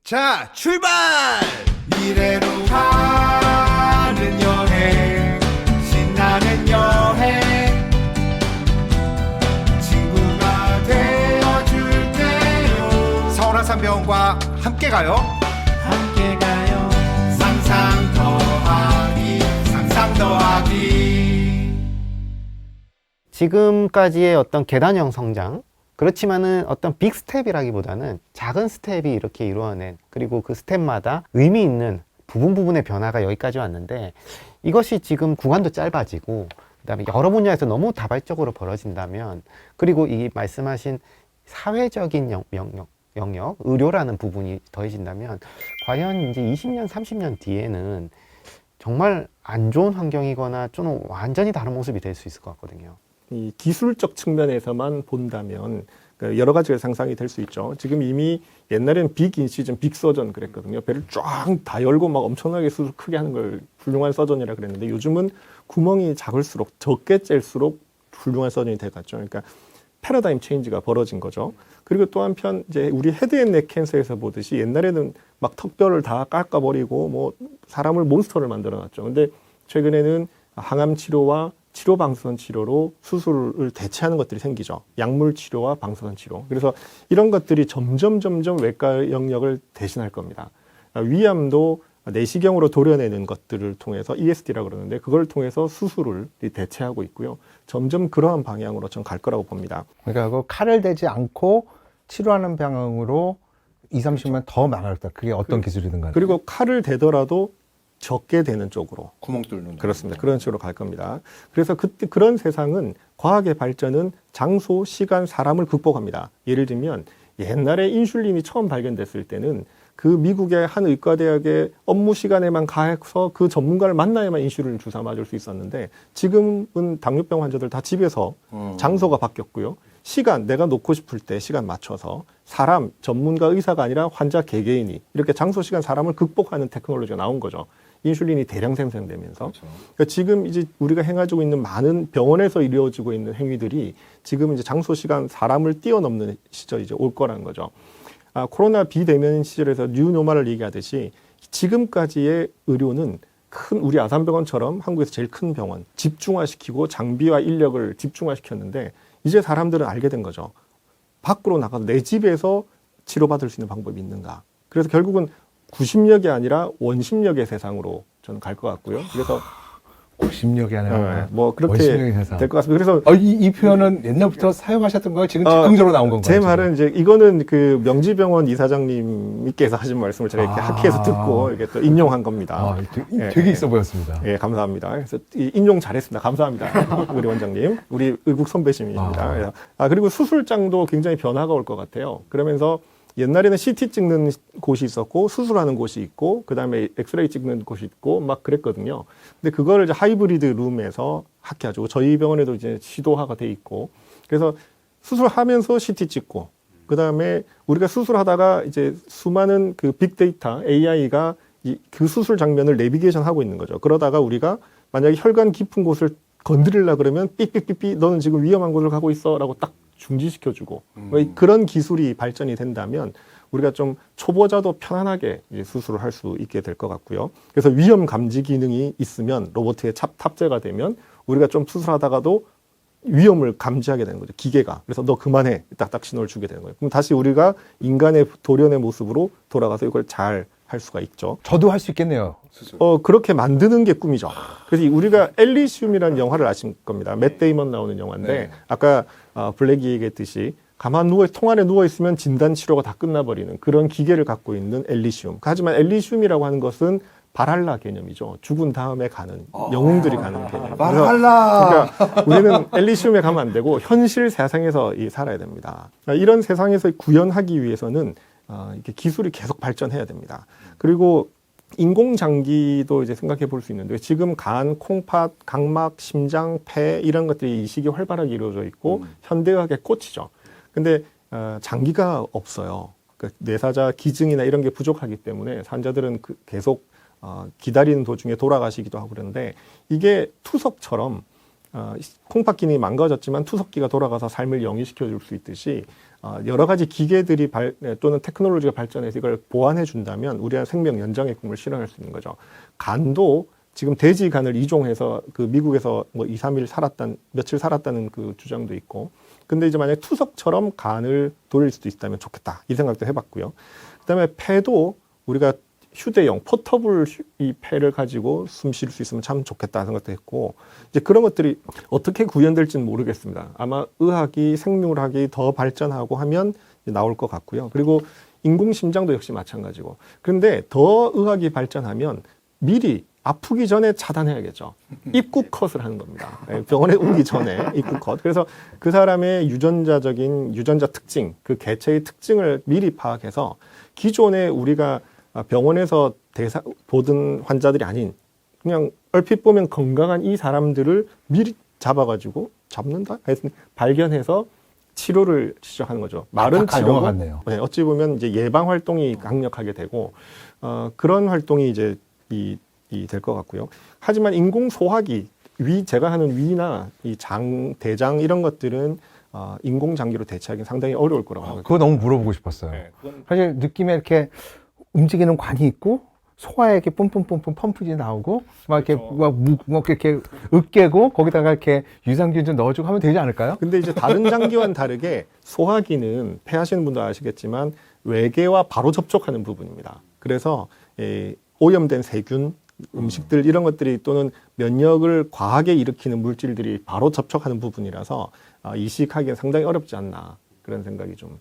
자, 출발! 미래로 가는 여행, 신나는 여행, 친구가 되어줄게요. 서울한산병원과 함께 가요. 함께 가요. 상상 더하기, 상상 더하기. 지금까지의 어떤 계단형 성장, 그렇지만은 어떤 빅 스텝이라기보다는 작은 스텝이 이렇게 이루어낸, 그리고 그 스텝마다 의미 있는 부분의 변화가 여기까지 왔는데, 이것이 지금 구간도 짧아지고 그다음에 여러 분야에서 너무 다발적으로 벌어진다면, 그리고 이 말씀하신 사회적인 영역, 의료라는 부분이 더해진다면, 과연 이제 20년, 30년 뒤에는 정말 안 좋은 환경이거나 좀 완전히 다른 모습이 될 수 있을 것 같거든요. 이 기술적 측면에서만 본다면 여러 가지가 상상이 될 수 있죠. 지금 이미 옛날에는 빅 인시전, 빅 서전 그랬거든요. 배를 쫙 다 열고 막 엄청나게 수술 크게 하는 걸 훌륭한 서전이라 그랬는데, 요즘은 구멍이 작을수록, 적게 짤수록 훌륭한 서전이 돼갔죠. 그러니까 패러다임 체인지가 벌어진 거죠. 그리고 또 한편 이제 우리 헤드앤넥 캔서에서 보듯이 옛날에는 막 턱뼈를 다 깎아버리고 뭐 사람을 몬스터를 만들어놨죠. 근데 최근에는 항암 치료와 치료 방사선 치료로 수술을 대체하는 것들이 생기죠. 약물 치료와 방사선 치료. 그래서 이런 것들이 점점 외과 영역을 대신할 겁니다. 위암도 내시경으로 도려내는 것들을 통해서 ESD라고 그러는데, 그걸 통해서 수술을 대체하고 있고요. 점점 그러한 방향으로 전 갈 거라고 봅니다. 그러니까 그 칼을 대지 않고 치료하는 방향으로 20, 30년 더 나가겠다. 그게 어떤 기술이든 간에. 그리고 칼을 대더라도 적게 되는 쪽으로. 구멍 뚫는. 그렇습니다. 그런 식으로 갈 겁니다. 그래서 그런 세상은, 과학의 발전은 장소, 시간, 사람을 극복합니다. 예를 들면 옛날에 인슐린이 처음 발견됐을 때는 그 미국의 한 의과대학의 업무 시간에만 가서 그 전문가를 만나야만 인슐린을 주사 맞을 수 있었는데, 지금은 당뇨병 환자들 다 집에서 장소가 바뀌었고요. 시간, 내가 놓고 싶을 때 시간 맞춰서 사람, 전문가 의사가 아니라 환자 개개인이 이렇게 장소, 시간, 사람을 극복하는 테크놀로지가 나온 거죠. 인슐린이 대량 생성되면서. 그렇죠. 그러니까 지금 이제 우리가 행하고 있는 많은 병원에서 이루어지고 있는 행위들이 지금 이제 장소, 시간, 사람을 뛰어넘는 시절이 이제 올 거라는 거죠. 코로나 비대면 시절에서 뉴노멀을 얘기하듯이 지금까지의 의료는 큰 우리 아산병원처럼 한국에서 제일 큰 병원 집중화시키고 장비와 인력을 집중화시켰는데, 이제 사람들은 알게 된 거죠. 밖으로 나가서 내 집에서 치료받을 수 있는 방법이 있는가. 그래서 결국은 구심력이 아니라 원심력의 세상으로 저는 갈 것 같고요. 그래서 구심력이 아니라 뭐 그렇게 원심력의 세상. 될 것 같습니다. 그래서 이 표현은 옛날부터 사용하셨던 거예요? 지금 즉흥적으로 나온 건가요? 제 말은 이제 이거는 그 명지병원 이사장님께서 하신 말씀을 제가 이렇게 학회에서 듣고 이렇게 또 인용한 겁니다. 되게 있어 보였습니다. 예, 감사합니다. 그래서 인용 잘했습니다. 감사합니다. 우리 원장님, 우리 의국 선배님이십니다. 그리고 수술장도 굉장히 변화가 올 것 같아요. 그러면서 옛날에는 CT 찍는 곳이 있었고 수술하는 곳이 있고 그다음에 엑스레이 찍는 곳이 있고 막 그랬거든요. 근데 그거를 이제 하이브리드 룸에서 학회하죠. 저희 병원에도 이제 시도화가 돼 있고, 그래서 수술하면서 CT 찍고 그다음에 우리가 수술하다가 이제 수많은 그 빅데이터 AI가 그 수술 장면을 내비게이션 하고 있는 거죠. 그러다가 우리가 만약에 혈관 깊은 곳을 건드리려고 그러면 삑삑삑삑 너는 지금 위험한 곳을 가고 있어라고 딱 중지시켜주고, 그런 기술이 발전이 된다면 우리가 좀 초보자도 편안하게 이제 수술을 할 수 있게 될 것 같고요. 그래서 위험 감지 기능이 있으면, 로봇에 탑재가 되면 우리가 좀 수술하다가도 위험을 감지하게 되는 거죠, 기계가. 그래서 너 그만해, 딱딱 신호를 주게 되는 거예요. 그럼 다시 우리가 인간의 도련의 모습으로 돌아가서 이걸 잘 할 수가 있죠. 저도 할 수 있겠네요. 그렇게 만드는 게 꿈이죠. 그래서 우리가 엘리시움이라는 영화를 아실 겁니다. 맷 데이먼 나오는 영화인데, 아까 블랙이 얘기했듯이 통 안에 누워 있으면 진단 치료가 다 끝나버리는 그런 기계를 갖고 있는 엘리시움. 하지만 엘리시움이라고 하는 것은 바랄라 개념이죠. 죽은 다음에 가는, 영웅들이 가는 개념. 바랄라. 그러니까 우리는 엘리시움에 가면 안 되고 현실 세상에서 살아야 됩니다. 이런 세상에서 구현하기 위해서는 이렇게 기술이 계속 발전해야 됩니다. 그리고 인공장기도 이제 생각해 볼 수 있는데, 지금 간, 콩팥, 각막, 심장, 폐 이런 것들이 이식이 활발하게 이루어져 있고 현대의학의 꽃이죠. 근데 장기가 없어요. 그러니까 뇌사자 기증이나 이런 게 부족하기 때문에 환자들은 계속 기다리는 도중에 돌아가시기도 하고 그러는데, 이게 투석처럼 콩팥기능이 망가졌지만 투석기가 돌아가서 삶을 영위시켜 줄 수 있듯이 여러 가지 기계들이 또는 테크놀로지가 발전해서 이걸 보완해 준다면 우리가 생명 연장의 꿈을 실현할 수 있는 거죠. 간도 지금 돼지 간을 이종해서 그 미국에서 뭐 2, 3일 며칠 살았다는 그 주장도 있고, 근데 이제 만약에 투석처럼 간을 돌릴 수도 있다면 좋겠다 이 생각도 해봤고요. 그다음에 폐도 우리가 휴대용 포터블 이 폐를 가지고 숨 쉴 수 있으면 참 좋겠다 생각도 했고, 이제 그런 것들이 어떻게 구현될지는 모르겠습니다. 아마 의학이 생물학이 더 발전하고 하면 나올 것 같고요. 그리고 인공심장도 역시 마찬가지고. 그런데 더 의학이 발전하면 미리 아프기 전에 차단해야겠죠. 입구 컷을 하는 겁니다. 병원에 오기 전에 입구 컷. 그래서 그 사람의 유전자 특징, 그 개체의 특징을 미리 파악해서 기존에 우리가 병원에서 보던 환자들이 아닌 그냥 얼핏 보면 건강한 이 사람들을 미리 잡는다? 하여튼 발견해서 치료를 시작하는 거죠. 마른 치료가 같네요. 네, 어찌 보면 이제 예방 활동이 강력하게 되고 그런 활동이 이제 될 것 같고요. 하지만 인공 소화기, 제가 하는 위나 이 대장 이런 것들은 인공 장기로 대체하기 상당히 어려울 거라고 하거든요. 그거 너무 물어보고 싶었어요. 네, 사실 느낌에 이렇게 움직이는 관이 있고 소화에 이렇게 뿜뿜뿜뿜 펌프지 나오고 막 이렇게 막 이렇게 으깨고 거기다가 이렇게 유산균 좀 넣어주고 하면 되지 않을까요? 근데 이제 다른 장기와는 다르게 소화기는 폐하시는 분도 아시겠지만 외계와 바로 접촉하는 부분입니다. 그래서 오염된 세균, 음식들 이런 것들이 또는 면역을 과하게 일으키는 물질들이 바로 접촉하는 부분이라서 이식하기가 상당히 어렵지 않나 그런 생각이 좀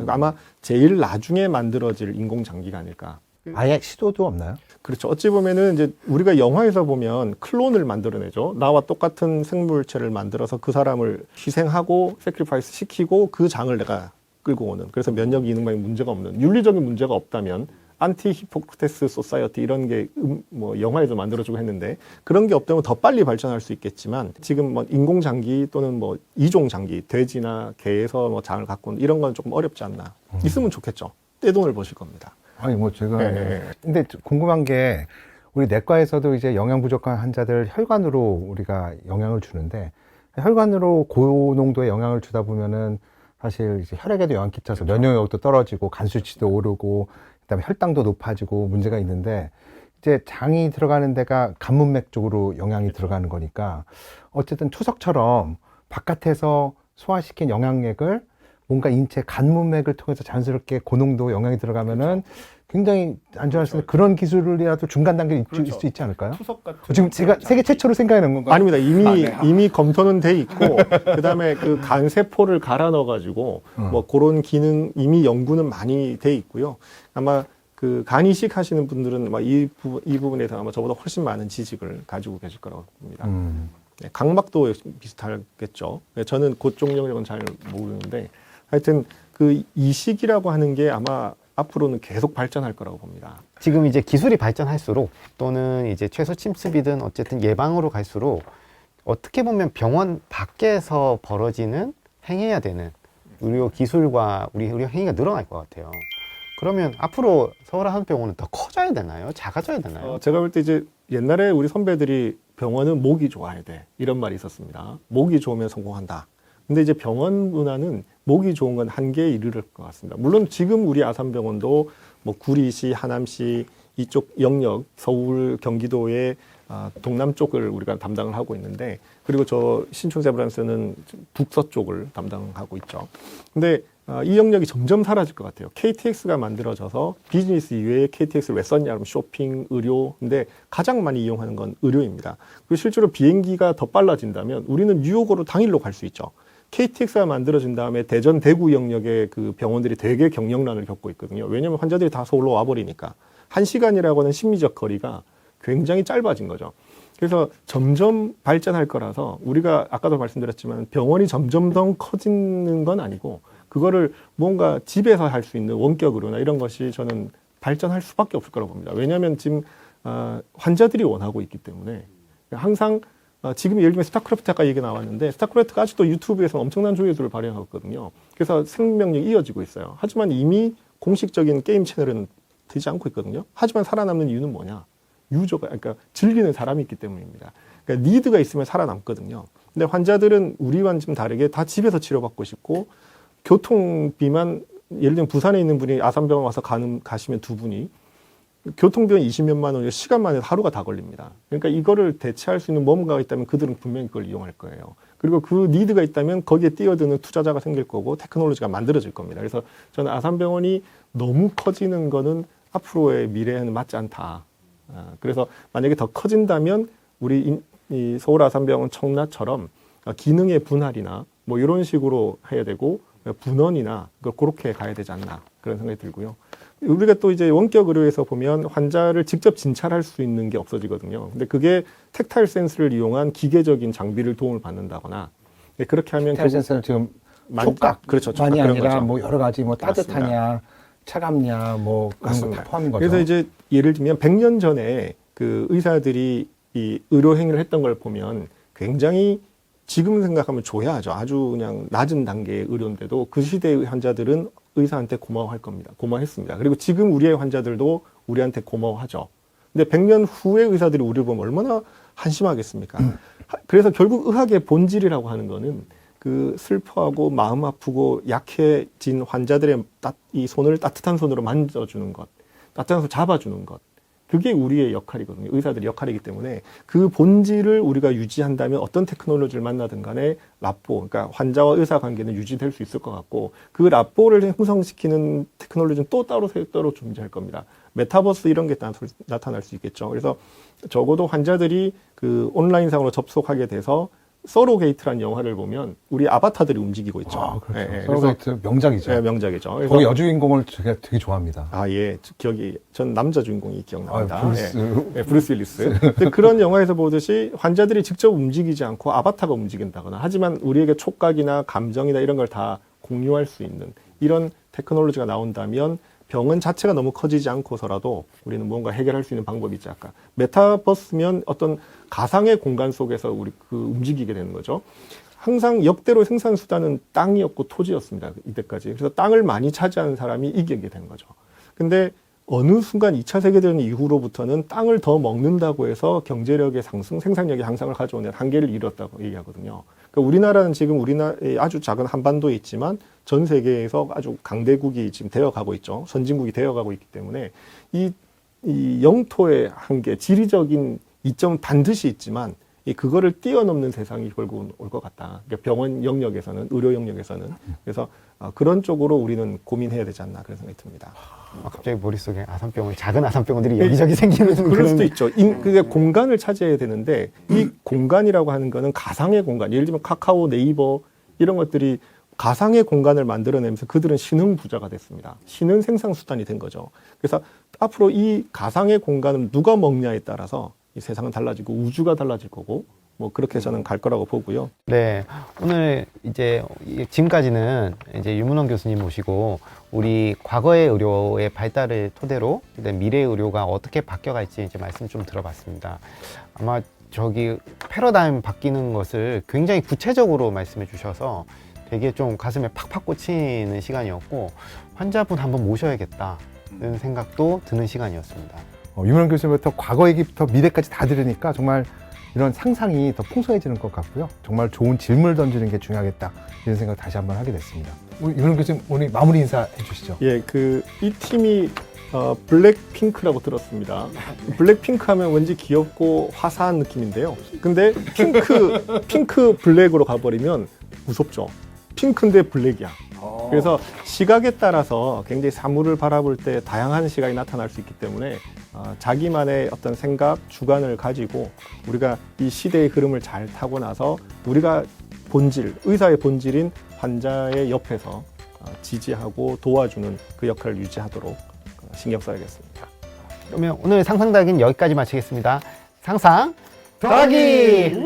아마 제일 나중에 만들어질 인공장기가 아닐까. 아예 시도도 없나요? 그렇죠. 어찌 보면은 이제 우리가 영화에서 보면 클론을 만들어내죠. 나와 똑같은 생물체를 만들어서 그 사람을 희생하고 세크리파이스 시키고 그 장을 내가 끌고 오는. 그래서 면역 기능만에 문제가 없는, 윤리적인 문제가 없다면 안티 히포크테스 소사이어티 이런 게 뭐 영화에서 만들어주고 했는데 그런 게 없다면 더 빨리 발전할 수 있겠지만 지금 뭐 인공장기 또는 뭐 이종장기, 돼지나 개에서 뭐 장을 갖고 오는 이런 건 조금 어렵지 않나. 있으면 좋겠죠. 떼돈을 버실 겁니다. 아니 뭐 제가 네. 근데 궁금한 게 우리 내과에서도 이제 영양 부족한 환자들 혈관으로 우리가 영양을 주는데 혈관으로 고농도의 영양을 주다 보면은 사실 이제 혈액에도 영향 끼쳐서 면역력도 떨어지고 간 수치도 오르고 그다음에 혈당도 높아지고 문제가 있는데 이제 장이 들어가는 데가 간문맥 쪽으로 영양이 들어가는 거니까 어쨌든 투석처럼 바깥에서 소화시킨 영양액을 뭔가 인체 간문맥을 통해서 자연스럽게 고농도 영양이 들어가면은 굉장히 안전할 수 있는 그런 기술이라도 중간 단계에 있을 수 있지 않을까요? 투석 같은 지금 제가 세계 최초로 생각해낸 건가요? 아닙니다. 이미 검토는 돼 있고 그다음에 그 간 세포를 갈아 넣어 가지고 뭐 그런 기능 이미 연구는 많이 돼 있고요. 아마 그 간 이식 하시는 분들은 아마 이 부분에서 아마 저보다 훨씬 많은 지식을 가지고 계실 거라고 봅니다. 네, 각막도 비슷하겠죠. 저는 그쪽 영역은 잘 모르는데 하여튼 그 이식이라고 하는 게 아마 앞으로는 계속 발전할 거라고 봅니다. 지금 이제 기술이 발전할수록 또는 이제 최소 침습이든 어쨌든 예방으로 갈수록 어떻게 보면 병원 밖에서 벌어지는 행해야 되는 의료 기술과 우리 의료 행위가 늘어날 것 같아요. 그러면 앞으로 서울한병원은 더 커져야 되나요? 작아져야 되나요? 제가 볼 때 이제 옛날에 우리 선배들이 병원은 목이 좋아야 돼 이런 말이 있었습니다. 목이 좋으면 성공한다. 근데 이제 병원 문화는 목이 좋은 건 한계에 이르를 것 같습니다. 물론 지금 우리 아산병원도 뭐 구리시, 하남시 이쪽 영역, 서울, 경기도의 동남쪽을 우리가 담당을 하고 있는데 그리고 저 신촌세브란스는 북서쪽을 담당하고 있죠. 근데 이 영역이 점점 사라질 것 같아요. KTX가 만들어져서 비즈니스 이외에 KTX를 왜 썼냐 하면 쇼핑, 의료. 근데 가장 많이 이용하는 건 의료입니다. 그리고 실제로 비행기가 더 빨라진다면 우리는 뉴욕으로 당일로 갈 수 있죠. KTX가 만들어진 다음에 대전, 대구 영역의 그 병원들이 되게 경영난을 겪고 있거든요. 왜냐하면 환자들이 다 서울로 와버리니까. 1시간이라고 하는 심리적 거리가 굉장히 짧아진 거죠. 그래서 점점 발전할 거라서 우리가 아까도 말씀드렸지만 병원이 점점 더 커지는 건 아니고 그거를 뭔가 집에서 할 수 있는 원격으로나 이런 것이 저는 발전할 수밖에 없을 거라고 봅니다. 왜냐하면 지금 환자들이 원하고 있기 때문에 항상 지금 예를 들면 스타크래프트 아까 얘기 나왔는데 스타크래프트가 아직도 유튜브에서 엄청난 조회수를 발휘하고 있거든요. 그래서 생명력이 이어지고 있어요. 하지만 이미 공식적인 게임 채널은 되지 않고 있거든요. 하지만 살아남는 이유는 뭐냐? 유저가, 그러니까 즐기는 사람이 있기 때문입니다. 그러니까 니드가 있으면 살아남거든요. 근데 환자들은 우리와는 좀 다르게 다 집에서 치료받고 싶고, 교통비만, 예를 들면 부산에 있는 분이 아산병원 와서 가시면 두 분이 교통비는 20몇만 원이고 시간만 해도 하루가 다 걸립니다. 그러니까 이거를 대체할 수 있는 뭔가가 있다면 그들은 분명히 그걸 이용할 거예요. 그리고 그 니드가 있다면 거기에 뛰어드는 투자자가 생길 거고 테크놀로지가 만들어질 겁니다. 그래서 저는 아산병원이 너무 커지는 거는 앞으로의 미래에는 맞지 않다. 그래서 만약에 더 커진다면 우리 이 서울 아산병원 청라처럼 기능의 분할이나 뭐 이런 식으로 해야 되고 분원이나 그렇게 가야 되지 않나 그런 생각이 들고요. 우리가 또 이제 원격 의료에서 보면 환자를 직접 진찰할 수 있는 게 없어지거든요. 근데 그게 텍타일 센스를 이용한 기계적인 장비를 도움을 받는다거나 그렇게 하면 텍타일 센서는 지금 촉각, 그렇죠. 만이 그런 아니라 거죠. 뭐 여러 가지 뭐 맞습니다. 따뜻하냐, 차갑냐, 뭐 그런 거 다 포함인 거죠. 그래서 이제 예를 들면 100년 전에 그 의사들이 이 의료 행위를 했던 걸 보면 굉장히 지금 생각하면 조야하죠. 아주 그냥 낮은 단계의 의료인데도 그 시대의 환자들은 의사한테 고마워할 겁니다. 고마워했습니다. 그리고 지금 우리의 환자들도 우리한테 고마워하죠. 근데 100년 후의 의사들이 우리를 보면 얼마나 한심하겠습니까? 그래서 결국 의학의 본질이라고 하는 거는 그 슬퍼하고 마음 아프고 약해진 환자들의 이 손을 따뜻한 손으로 만져주는 것, 따뜻한 손 잡아주는 것. 그게 우리의 역할이거든요. 의사들의 역할이기 때문에 그 본질을 우리가 유지한다면 어떤 테크놀로지를 만나든 간에 라포, 그러니까 환자와 의사 관계는 유지될 수 있을 것 같고 그 라포를 형성시키는 테크놀로지는 또 따로 존재할 겁니다. 메타버스 이런 게 나타날 수 있겠죠. 그래서 적어도 환자들이 그 온라인상으로 접속하게 돼서 서로게이트라는 영화를 보면 우리 아바타들이 움직이고 있죠. 아, 그렇죠. 예, 서로게이트 명작이죠. 네, 명작이죠. 그래서 거기 여주인공을 제가 되게 좋아합니다. 예. 전 남자 주인공이 기억납니다. 브루스. 예, 브루스 윌리스. 근데 그런 영화에서 보듯이 환자들이 직접 움직이지 않고 아바타가 움직인다거나 하지만 우리에게 촉각이나 감정이나 이런 걸 다 공유할 수 있는 이런 테크놀로지가 나온다면 병원 자체가 너무 커지지 않고서라도 우리는 뭔가 해결할 수 있는 방법이 있지 않을까. 메타버스면 어떤 가상의 공간 속에서 우리 움직이게 되는 거죠. 항상 역대로 생산 수단은 땅이었고 토지였습니다. 이때까지. 그래서 땅을 많이 차지하는 사람이 이기게 된 거죠. 근데 어느 순간 2차 세계대전 이후로부터는 땅을 더 먹는다고 해서 경제력의 상승, 생산력의 향상을 가져오는 한계를 이뤘다고 얘기하거든요. 그러니까 우리나라는 지금 우리나라의 아주 작은 한반도에 있지만 전 세계에서 아주 강대국이 지금 되어가고 있죠. 선진국이 되어가고 있기 때문에 이 영토의 한계, 지리적인 이점은 반드시 있지만 그거를 뛰어넘는 세상이 결국은 올 것 같다. 그러니까 병원 영역에서는, 의료 영역에서는. 그래서 그런 쪽으로 우리는 고민해야 되지 않나 그런 생각이 듭니다. 갑자기 머릿속에 아산병원, 작은 아산병원들이 여기저기 생기는 그럴 수도 있죠. 그게 공간을 차지해야 되는데 이 공간이라고 하는 거는 가상의 공간. 예를 들면 카카오, 네이버 이런 것들이 가상의 공간을 만들어내면서 그들은 신흥 부자가 됐습니다. 신흥 생산 수단이 된 거죠. 그래서 앞으로 이 가상의 공간은 누가 먹냐에 따라서 이 세상은 달라지고 우주가 달라질 거고 뭐 그렇게 저는 갈 거라고 보고요. 네, 오늘 이제 지금까지는 이제 유문원 교수님 모시고 우리 과거의 의료의 발달을 토대로 미래의 의료가 어떻게 바뀌어갈지 이제 말씀 좀 들어봤습니다. 아마 저기 패러다임 바뀌는 것을 굉장히 구체적으로 말씀해 주셔서 되게 좀 가슴에 팍팍 꽂히는 시간이었고 환자분 한번 모셔야겠다는 생각도 드는 시간이었습니다. 유문원 교수님부터 과거 얘기부터 미래까지 다 들으니까 정말 이런 상상이 더 풍성해지는 것 같고요. 정말 좋은 질문을 던지는 게 중요하겠다 이런 생각 다시 한번 하게 됐습니다. 우리 유문원 교수님 오늘 마무리 인사 해주시죠. 예, 이 팀이 블랙핑크라고 들었습니다. 블랙핑크 하면 왠지 귀엽고 화사한 느낌인데요. 근데 핑크 블랙으로 가버리면 무섭죠. 핑크인데 블랙이야. 그래서 시각에 따라서 굉장히 사물을 바라볼 때 다양한 시각이 나타날 수 있기 때문에 자기만의 어떤 생각, 주관을 가지고 우리가 이 시대의 흐름을 잘 타고 나서 우리가 의사의 본질인 환자의 옆에서 지지하고 도와주는 그 역할을 유지하도록 신경 써야겠습니다. 그러면 오늘 상상 더하기는 여기까지 마치겠습니다. 상상 더하기!